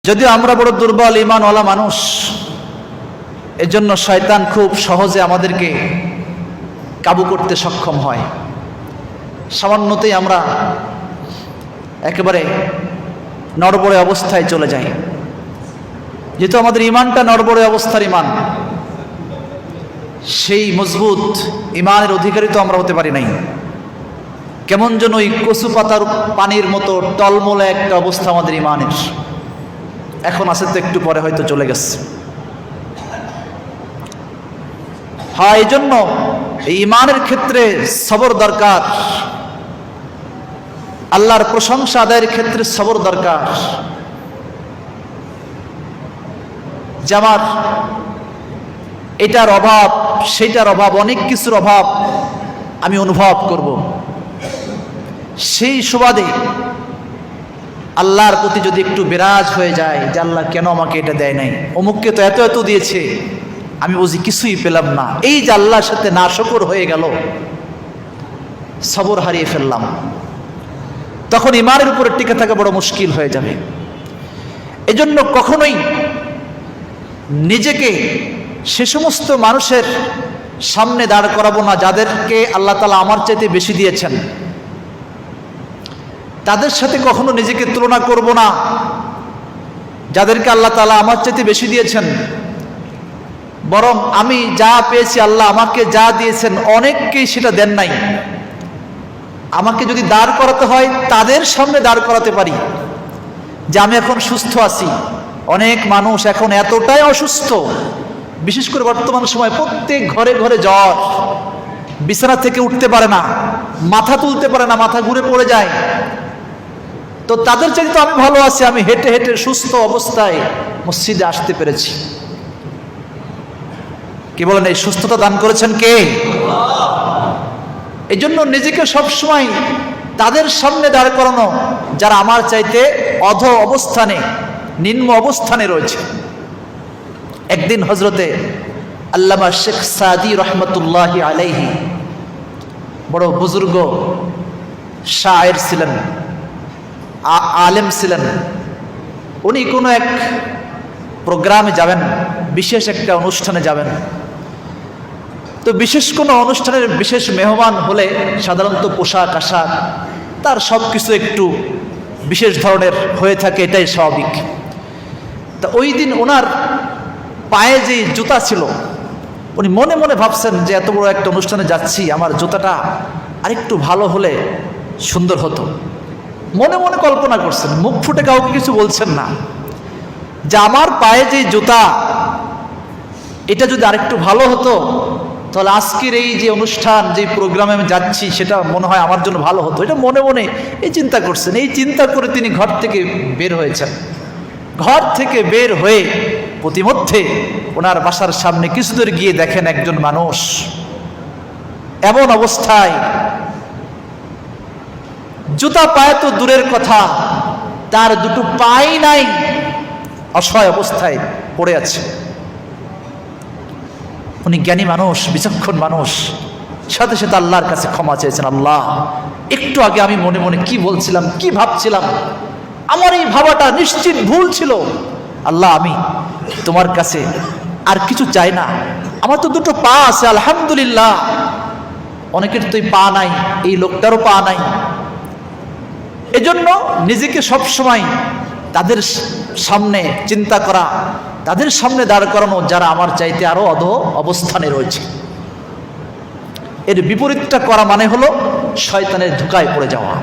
যদিও আমরা বড় দুর্বল ঈমানওয়ালা মানুষ, এজন্য শয়তান খুব সহজে আমাদেরকে কাবু করতে সক্ষম হয়। সামান্যতেই আমরা একেবারে নড়বড়ে অবস্থায় চলে যাই। যেহেতু আমাদের ঈমানটা নড়বড়ে অবস্থার ঈমান, সেই মজবুত ঈমানের অধিকারী তো আমরা হতে পারি নাই। কেমন যেন ওই কচু পাতার পানির মতো টলমলে একটা অবস্থা আমাদের ঈমানের। এখন আছে তো, একটু পরে হয়তো চলে গেছে। হ্যাঁ, এই জন্য এই ঈমানের ক্ষেত্রে সবর দরকার, আল্লাহর প্রশংসা আদায়ের ক্ষেত্রে সবর দরকার। যে আমার এটার অভাব, সেটার অভাব, অনেক কিছুর অভাব আমি অনুভব করব, সেই সুবাদে আল্লাহর প্রতি যদি একটু বিরাজ হয়ে যায় যে আল্লাহ কেন আমাকে এটা দেয় নাই, অমুককে তো এত এত দিয়েছে, আমি বুঝি কিছুই পেলাম না, এই যে আল্লাহর সাথে নাশকর হয়ে গেল, সবর হারিয়ে ফেললাম, তখন ঈমানের উপরে টিকে থাকা বড় মুশকিল হয়ে যাবে। এজন্য কখনোই নিজেকে সে সমস্ত মানুষের সামনে দাঁড় করাবো না যাদেরকে আল্লাহ তাআলা আমার চাইতে বেশি দিয়েছেন। তাদের সাথে কখনো নিজেকে তুলনা করব না যাদেরকে আল্লাহ তাআলা আমার চাইতে বেশি দিয়েছেন। বরং আমি যা পেয়েছি, আল্লাহ আমাকে যা দিয়েছেন, অনেককেই সেটা দেন নাই। আমাকে যদি দাঁড় করাতে হয় তাদের সামনে দাঁড় করাতে পারি যে আমি এখন সুস্থ আছি। অনেক মানুষ এখন এতটাই অসুস্থ, বিশেষ করে বর্তমান সময় প্রত্যেক ঘরে ঘরে জ্বর, বিছানা থেকে উঠতে পারে না, মাথা তুলতে পারে না, মাথা ঘুরে পড়ে যায়। তো তাদের চাইতে তো আমি ভালো আছি, আমি হেঁটে হেঁটে সুস্থ অবস্থায় মসজিদে আসতে পেরেছি। কি বলেন, এই সুস্থতা দান করেছেন কে? এই জন্য নিজেকে সবসময় তাদের সামনে দাঁড় করানো যারা আমার চাইতে অধ অবস্থানে, নিম্ন অবস্থানে রয়েছে। একদিন হজরতে আল্লামা শেখ সাদি রহমতুল্লাহি আলাইহি, বড় বুজুর্গ শায়ের ছিলেন, আলেম ছিলেন। উনি কোনো এক প্রোগ্রামে যাবেন, বিশেষ একটা অনুষ্ঠানে যাবেন। তো বিশেষ কোনো অনুষ্ঠানের বিশেষ মেহমান হলে সাধারণত পোশাক আশাক তার সব কিছু একটু বিশেষ ধরনের হয়ে থাকে, এটাই স্বাভাবিক। তা ওই দিন ওনার পায়ে যে জুতা ছিল, উনি মনে মনে ভাবছেন যে এত বড় একটা অনুষ্ঠানে যাচ্ছি, আমার জুতাটা আরেকটু ভালো হলে সুন্দর হতো। মনে মনে কল্পনা করছেন, মুখ ফুটে কাউকে কিছু বলছেন না, যে আমার পায়ে যে জুতা, এটা যদি আরেকটু ভালো হতো তাহলে আজকের এই যে অনুষ্ঠান, যে প্রোগ্রামে আমি যাচ্ছি, সেটা মনে হয় আমার জন্য ভালো হতো। এটা মনে মনে এই চিন্তা করছেন। এই চিন্তা করে তিনি ঘর থেকে বের হয়েছেন। ঘর থেকে বের হয়ে প্রতিমধ্যে ওনার বাসার সামনে কিছু দূর গিয়ে দেখেন একজন মানুষ এমন অবস্থায়, জুতা পায়ে তো দূরের কথা, তার দুটো পাই নাই, অসহায় অবস্থায় পড়ে আছে। উনি জ্ঞানী মানুষ, বিচক্ষণ মানুষ, সাথে সাথে আল্লাহর কাছে ক্ষমা চেয়েছেন। আল্লাহ, একটু আগে আমি মনে মনে কি বলছিলাম, কি ভাবছিলাম, আমার এই ভাবাটা নিশ্চিত ভুল ছিল। আল্লাহ, আমি তোমার কাছে আর কিছু চাই না, আমার তো দুটো পা আছে, আলহামদুলিল্লাহ। অনেকের তো এই পা নাই, এই লোকটারও পা নাই। এজন্য নিজেকে সবসময় তাদের সামনে চিন্তা করা, তাদের সামনে দাঁড় করানো যারা আমার চাইতে আরো অধ অবস্থানে রয়েছে। এর বিপরীতটা করা মানে হলো শয়তানের ধোঁকায় পড়ে যাওয়া।